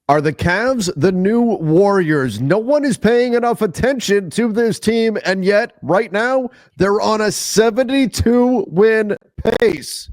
Are the Cavs the new Warriors? No one is paying enough attention to this team, and yet right now they're on a 72-win pace.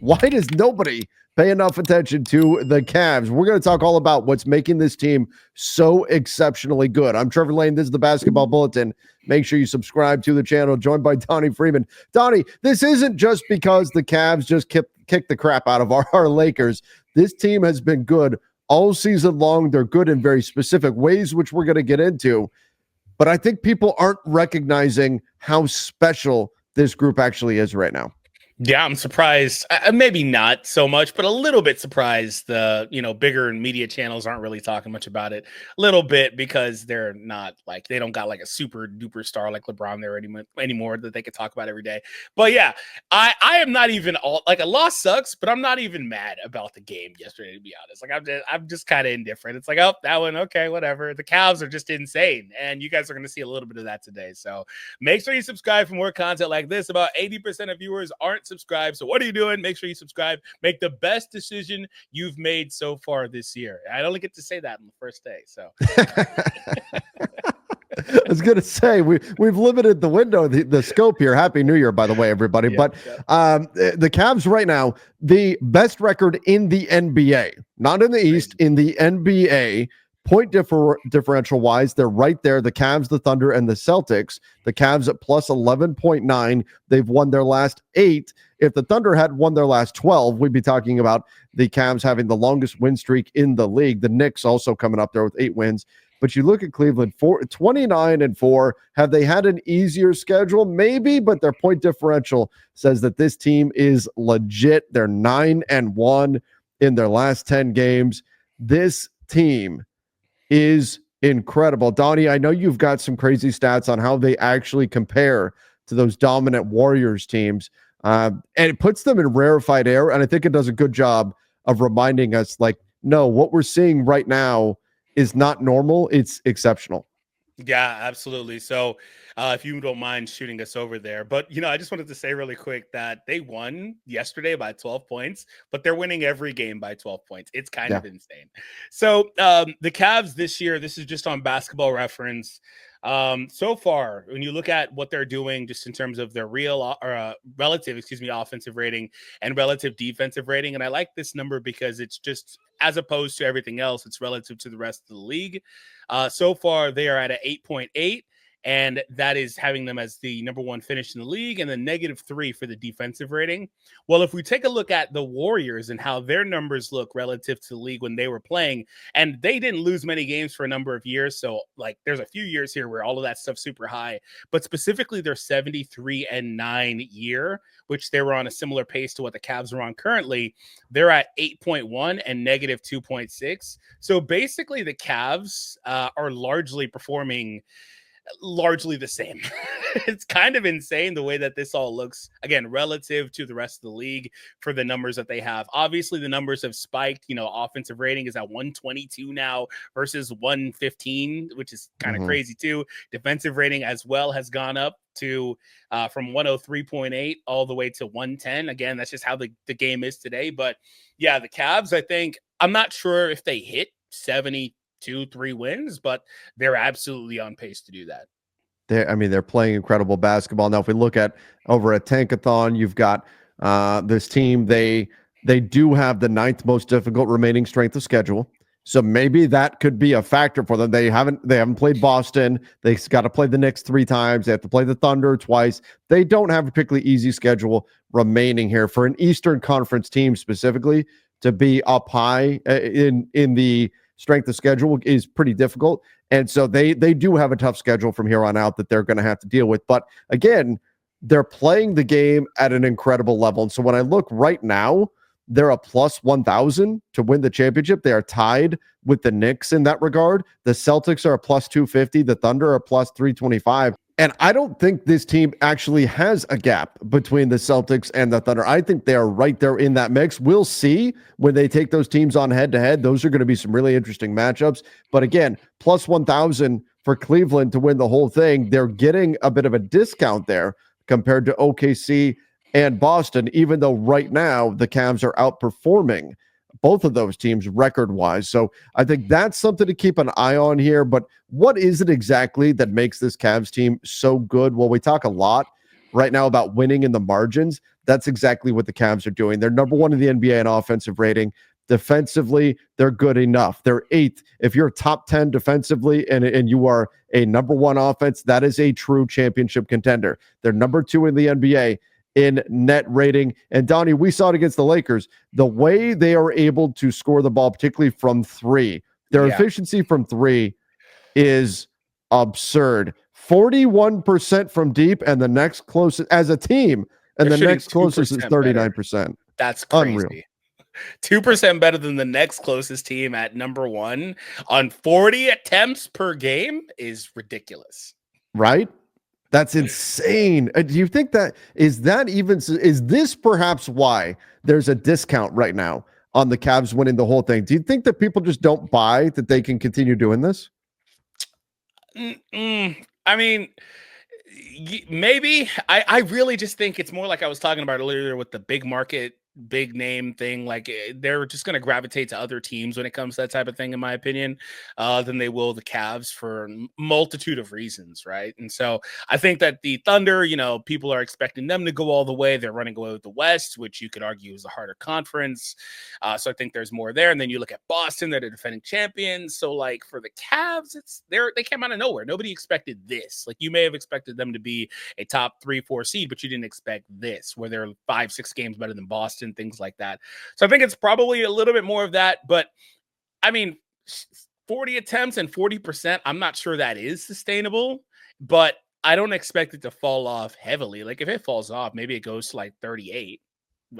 Why does nobody pay enough attention to the Cavs? We're going to talk all about what's making this team so exceptionally good. I'm Trevor Lane. This is the Basketball Bulletin. Make sure you subscribe to the channel. Joined by Donnie Freeman. Donnie, this isn't just because the Cavs just kicked the crap out of our Lakers. This team has been good all season long. They're good in very specific ways, which we're going to get into. But I think people aren't recognizing how special this group actually is right now. Yeah, I'm surprised. Maybe not so much, but a little bit surprised. The bigger media channels aren't really talking much about it. A little bit because they're not like they don't got like a super duper star like LeBron there anymore that they could talk about every day. But yeah, I am not even a loss sucks, but I'm not even mad about the game yesterday, to be honest. Like I'm just kind of indifferent. It's like, oh, that one, okay, whatever. The Cavs are just insane, and you guys are going to see a little bit of that today. So make sure you subscribe for more content like this. About 80% of viewers aren't subscribe. So what are you doing? Make sure you subscribe. Make the best decision you've made so far this year. I only get to say that on the first day. So I was going to say we've limited the window, the scope here. Happy New Year, by the way, everybody. Yeah, the Cavs right now, the best record in the NBA, not in the East, in the NBA. Point differential wise, they're right there. The Cavs, the Thunder, and the Celtics. The Cavs at plus 11.9. They've won their last 8. If the Thunder had won their last 12, we'd be talking about the Cavs having the longest win streak in the league. The Knicks also coming up there with 8 wins. But you look at Cleveland, 29-4. Have they had an easier schedule? Maybe, but their point differential says that this team is legit. They're 9-1 in their last 10 games. This team is incredible. Donnie, I know you've got some crazy stats on how they actually compare to those dominant Warriors teams. And it puts them in rarefied air. And I think it does a good job of reminding us, like, no, what we're seeing right now is not normal. It's exceptional. Yeah, absolutely. So if you don't mind shooting us over there, but I just wanted to say really quick that they won yesterday by 12 points, but they're winning every game by 12 points. It's kind of insane. So the Cavs this year, this is just on Basketball Reference. So far, when you look at what they're doing just in terms of their relative offensive rating and relative defensive rating, and I like this number because it's just as opposed to everything else, it's relative to the rest of the league. So far, they are at an 8.8. And that is having them as the number 1 finish in the league, and then -3 for the defensive rating. Well, if we take a look at the Warriors and how their numbers look relative to the league when they were playing, and they didn't lose many games for a number of years. So like there's a few years here where all of that stuff's super high, but specifically their 73-9 year, which they were on a similar pace to what the Cavs are on currently. They're at 8.1 and -2.6. So basically the Cavs are largely performing largely the same. It's kind of insane the way that this all looks, again, relative to the rest of the league for the numbers that they have. Obviously, the numbers have spiked. Offensive rating is at 122 now versus 115, which is kind of crazy too. Defensive rating as well has gone up to from 103.8 all the way to 110. Again, that's just how the game is today. But yeah, the Cavs, I think, I'm not sure if they hit 72-3 wins, but they're absolutely on pace to do that. They're playing incredible basketball. Now, if we look at over at Tankathon, you've got this team. They do have the 9th most difficult remaining strength of schedule. So maybe that could be a factor for them. They haven't played Boston. They've got to play the Knicks 3 times. They have to play the Thunder twice. They don't have a particularly easy schedule remaining here for an Eastern Conference team specifically to be up high in the strength of schedule is pretty difficult. And so they do have a tough schedule from here on out that they're going to have to deal with. But again, they're playing the game at an incredible level. And so when I look right now, they're a plus 1,000 to win the championship. They are tied with the Knicks in that regard. The Celtics are a plus 250. The Thunder are plus 325. And I don't think this team actually has a gap between the Celtics and the Thunder. I think they are right there in that mix. We'll see when they take those teams on head-to-head. Those are going to be some really interesting matchups. But again, plus 1,000 for Cleveland to win the whole thing. They're getting a bit of a discount there compared to OKC and Boston, even though right now the Cavs are outperforming both of those teams record-wise. So I think that's something to keep an eye on here. But what is it exactly that makes this Cavs team so good? Well, we talk a lot right now about winning in the margins. That's exactly what the Cavs are doing. They're number one in the NBA in offensive rating. Defensively, they're good enough. They're eighth. If you're top 10 defensively and you are a number one offense, that is a true championship contender. They're number two in the NBA in net rating. And Donnie, we saw it against the Lakers. The way they are able to score the ball, particularly from three, their efficiency from three is absurd. 41% from deep, and the next closest as a team, and the next closest is 39%. That's crazy. Unreal. 2% better than the next closest team at number one on 40 attempts per game is ridiculous. Right? That's insane. Do you think is this perhaps why there's a discount right now on the Cavs winning the whole thing? Do you think that people just don't buy that they can continue doing this? I mean, maybe. I really just think it's more like I was talking about earlier with the big market, big name thing. Like they're just going to gravitate to other teams when it comes to that type of thing, in my opinion, than they will the Cavs for a multitude of reasons, right? And so I think that the Thunder, people are expecting them to go all the way. They're running away with the West, which you could argue is a harder conference. So I think there's more there. And then you look at Boston, they're the defending champions. So like for the Cavs, they came out of nowhere. Nobody expected this. Like you may have expected them to be a top 3-4 seed, but you didn't expect this, where they're 5-6 games better than Boston, things like that. So I think it's probably a little bit more of that. But I mean, 40 attempts and 40%, I'm not sure that is sustainable, but I don't expect it to fall off heavily. Like if it falls off, maybe it goes to like 38.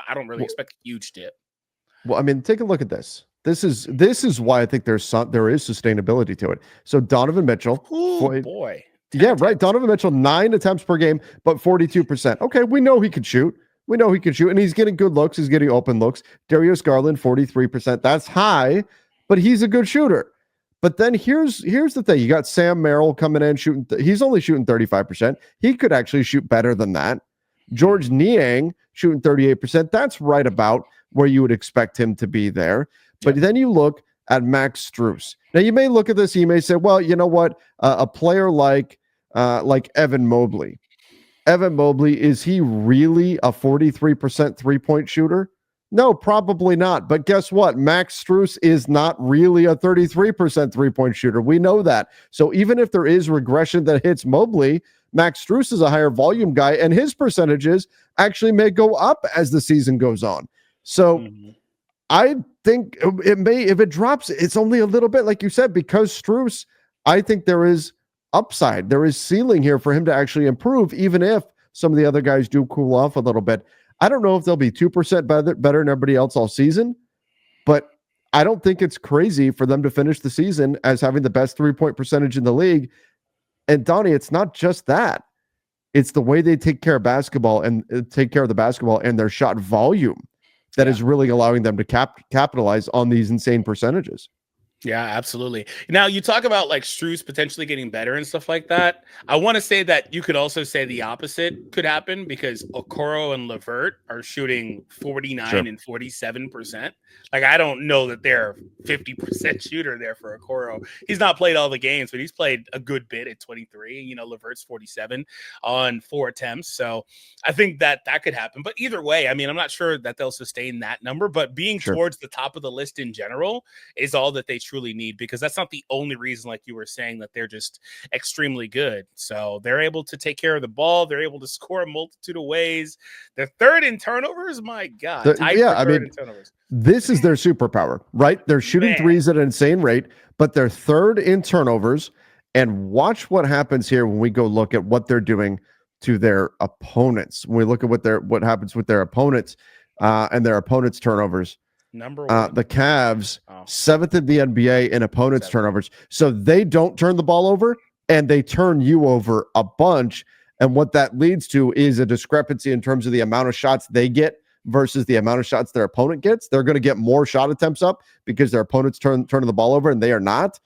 I don't really expect a huge dip. Well, I mean, take a look at this. This is why I think there is sustainability to it. So Donovan Mitchell, boy. Yeah, right. Donovan Mitchell, 9 attempts per game, but 42%. Okay, we know he can shoot. And he's getting good looks. He's getting open looks. Darius Garland, 43%. That's high, but he's a good shooter. But then here's the thing. You got Sam Merrill coming in shooting. He's only shooting 35%. He could actually shoot better than that. George Niang shooting 38%. That's right about where you would expect him to be there. But then you look at Max Strus. Now you may look at this. You may say, well, you know what? A player like Evan Mobley. Evan Mobley, is he really a 43% three-point shooter? No, probably not. But guess what? Max Strus is not really a 33% three-point shooter. We know that. So even if there is regression that hits Mobley, Max Strus is a higher volume guy, and his percentages actually may go up as the season goes on. So I think it may, if it drops, it's only a little bit, like you said, because Strus, I think there is upside. There is ceiling here for him to actually improve, even if some of the other guys do cool off a little bit. I don't know if they'll be 2% better than everybody else all season, but I don't think it's crazy for them to finish the season as having the best three-point percentage in the league. And Donnie, it's not just that. It's the way they take care of basketball and take care of the basketball and their shot volume that is really allowing them to capitalize on these insane percentages. Yeah, absolutely. Now you talk about like Strus potentially getting better and stuff like that. I want to say that you could also say the opposite could happen because Okoro and LeVert are shooting 49 and 47%. Like I don't know that they're 50% shooter there for Okoro. He's not played all the games, but he's played a good bit at 23. LeVert's 47 on 4 attempts. So I think that could happen. But either way, I mean, I'm not sure that they'll sustain that number, but being towards the top of the list in general is all that they truly need, because that's not the only reason, like you were saying, that they're just extremely good. So they're able to take care of the ball. They're able to score a multitude of ways. They're third in turnovers. My God. Turnovers. This is their superpower, right? They're shooting threes at an insane rate, but they're third in turnovers. And watch what happens here when we go look at what they're doing to their opponents. When we look at what happens with their opponents and their opponents' turnovers. Number one. The Cavs, 7th in the NBA in opponents' turnovers. So they don't turn the ball over, and they turn you over a bunch. And what that leads to is a discrepancy in terms of the amount of shots they get versus the amount of shots their opponent gets. They're going to get more shot attempts up because their opponents turning the ball over, and they are not.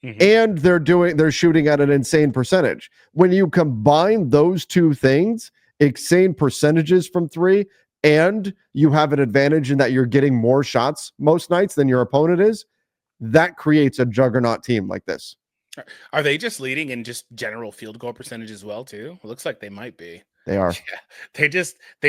And they're shooting at an insane percentage. When you combine those two things, insane percentages from three and you have an advantage in that you're getting more shots most nights than your opponent is, that creates a juggernaut team like this. Are they just leading in just general field goal percentage as well too? It looks like they might be. They are. Yeah, they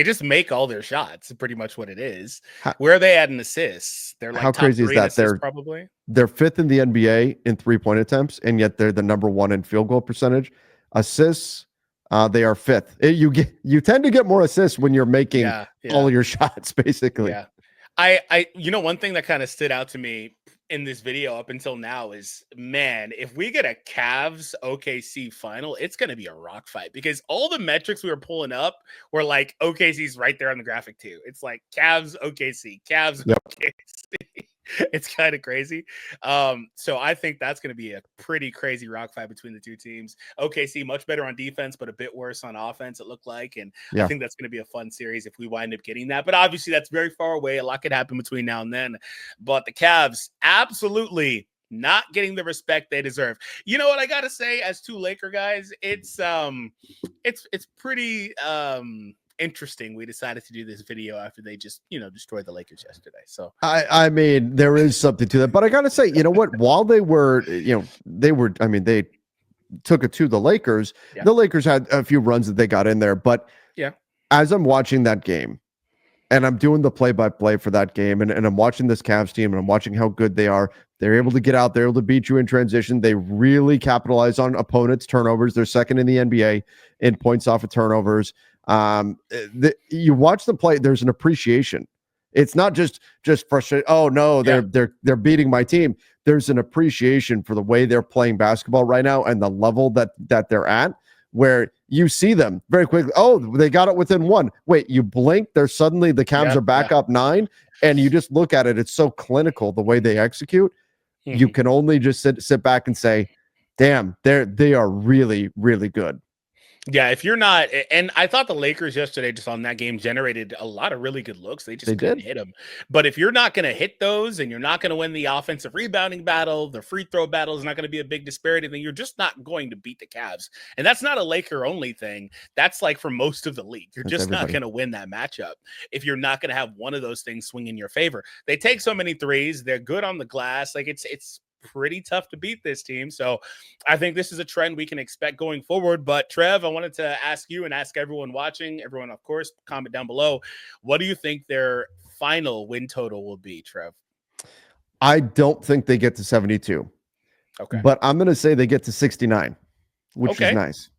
just make all their shots. Pretty much what it is. How, Where are they at in assists? They're like how top crazy is 3 in that? assists, probably. They're fifth in the NBA in 3-point attempts, and yet they're the number 1 in field goal percentage. Assists, they are fifth. You tend to get more assists when you're making all your shots, basically. Yeah. One thing that kind of stood out to me in this video up until now is, man, if we get a Cavs OKC final, it's going to be a rock fight, because all the metrics we were pulling up were like OKC's right there on the graphic too. It's like Cavs OKC, Cavs OKC. It's kind of crazy. So I think that's going to be a pretty crazy rock fight between the two teams. OKC much better on defense, but a bit worse on offense, it looked like. And I think that's going to be a fun series if we wind up getting that. But obviously that's very far away. A lot could happen between now and then. But the Cavs absolutely not getting the respect they deserve. You know what I got to say, as two Laker guys, it's pretty interesting we decided to do this video after they just destroyed the Lakers yesterday. So I mean, there is something to that, but I gotta say, you know what, while they took it to the Lakers, the Lakers had a few runs that they got in there, but as I'm watching that game and I'm doing the play-by-play for that game, and I'm watching this Cavs team and I'm watching how good they are, they're able to get out, they're able to beat you in transition, they really capitalize on opponents' turnovers. They're second in the NBA in points off of turnovers. You watch them play, there's an appreciation. It's not just frustrated. Oh no, they're beating my team. There's an appreciation for the way they're playing basketball right now and the level that they're at, where you see them very quickly. Oh, they got it within 1. Wait, you blink, they're suddenly the Cavs are back up 9, and you just look at it. It's so clinical the way they execute. Mm-hmm. You can only just sit back and say, damn, they are really, really good. Yeah, if you're not, and I thought the Lakers yesterday just on that game generated a lot of really good looks. They couldn't hit them. But if you're not going to hit those, and you're not going to win the offensive rebounding battle, the free throw battle is not going to be a big disparity, then you're just not going to beat the Cavs. And that's not a Laker only thing. That's like for most of the league. You're just not going to win that matchup if you're not going to have one of those things swing in your favor. They take so many threes. They're good on the glass. Like it's pretty tough to beat this team. So I think this is a trend we can expect going forward. But Trev, I wanted to ask you and ask everyone watching, everyone, of course, comment down below. What do you think their final win total will be, Trev? I don't think they get to 72. Okay. But I'm going to say they get to 69, which is nice.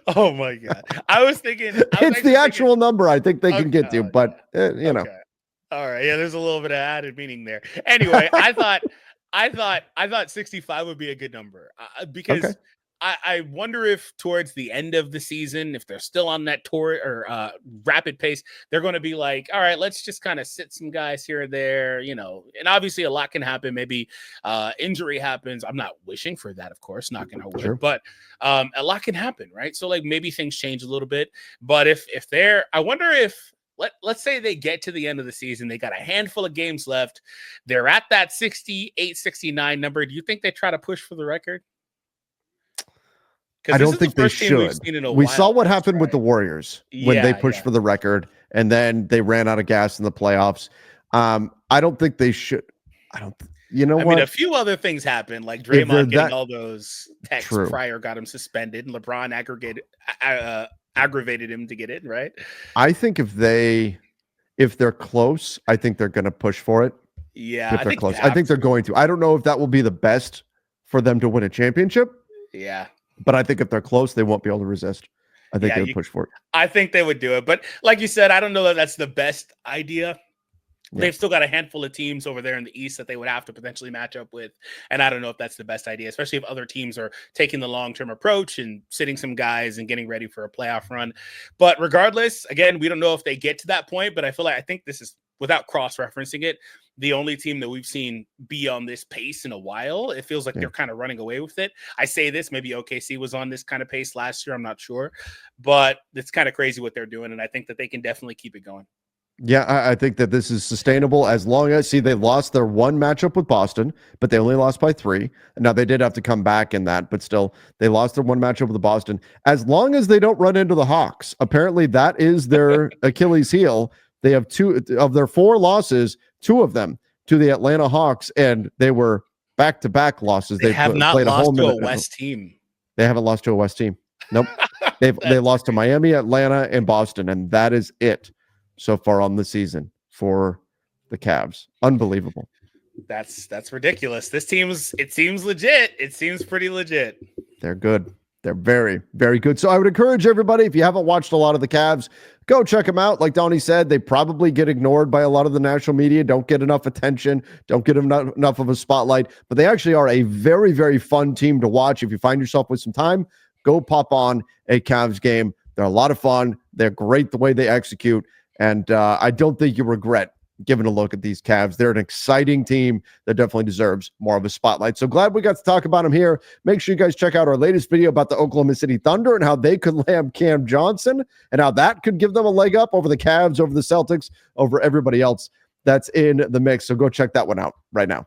Oh my God. I was thinking it's the actual number I think they can get to, but you know. All right. Yeah, there's a little bit of added meaning there. Anyway, I thought 65 would be a good number because I wonder if towards the end of the season, if they're still on that tour or rapid pace, they're going to be like, all right, let's just kind of sit some guys here or there, and obviously a lot can happen. Maybe injury happens. I'm not wishing for that, of course, knocking on wood, but a lot can happen, right? So like maybe things change a little bit, but if they're, I wonder if, let's say they get to the end of the season, they got a handful of games left, they're at that 68, 69 number. Do you think they try to push for the record? I don't think they should. We saw what happened with the Warriors when they pushed for the record, and then they ran out of gas in the playoffs. I don't think they should. I mean, a few other things happened, like Draymond getting all those texts prior got him suspended, and LeBron aggravated him to get in, right? I think if they're close, I think they're going to push for it. Yeah, if they're close, I think they're going to. I don't know if that will be the best for them to win a championship. Yeah. But I think if they're close, they won't be able to resist. I think they would push for it. I think they would do it. But like you said, I don't know that that's the best idea. Yeah. They've still got a handful of teams over there in the East that they would have to potentially match up with. And I don't know if that's the best idea, especially if other teams are taking the long-term approach and sitting some guys and getting ready for a playoff run. But regardless, again, we don't know if they get to that point, but I think this is, without cross-referencing it, the only team that we've seen be on this pace in a while. It feels like they're kind of running away with it. I say this, maybe OKC was on this kind of pace last year. I'm not sure, but it's kind of crazy what they're doing. And I think that they can definitely keep it going. Yeah, I think that this is sustainable as long as, see, they lost their one matchup with Boston, but they only lost by 3. Now, they did have to come back in that, but still, they lost their one matchup with Boston. As long as they don't run into the Hawks, apparently that is their Achilles heel. They have 2 of their 4 losses, 2 of them to the Atlanta Hawks, and they were back-to-back losses. They have not played lost home to a West team. They haven't lost to a West team. Nope. They lost to Miami, Atlanta, and Boston, and that is it so far on the season for the Cavs. Unbelievable. That's ridiculous. This it seems legit. It seems pretty legit. They're good. They're very, very good. So I would encourage everybody, if you haven't watched a lot of the Cavs, go check them out. Like Donnie said, they probably get ignored by a lot of the national media, don't get enough attention, don't get enough of a spotlight, but they actually are a very, very fun team to watch. If you find yourself with some time, go pop on a Cavs game. They're a lot of fun. They're great the way they execute. And I don't think you regret giving a look at these Cavs. They're an exciting team that definitely deserves more of a spotlight. So glad we got to talk about them here. Make sure you guys check out our latest video about the Oklahoma City Thunder and how they could land Cam Johnson and how that could give them a leg up over the Cavs, over the Celtics, over everybody else that's in the mix. So go check that one out right now.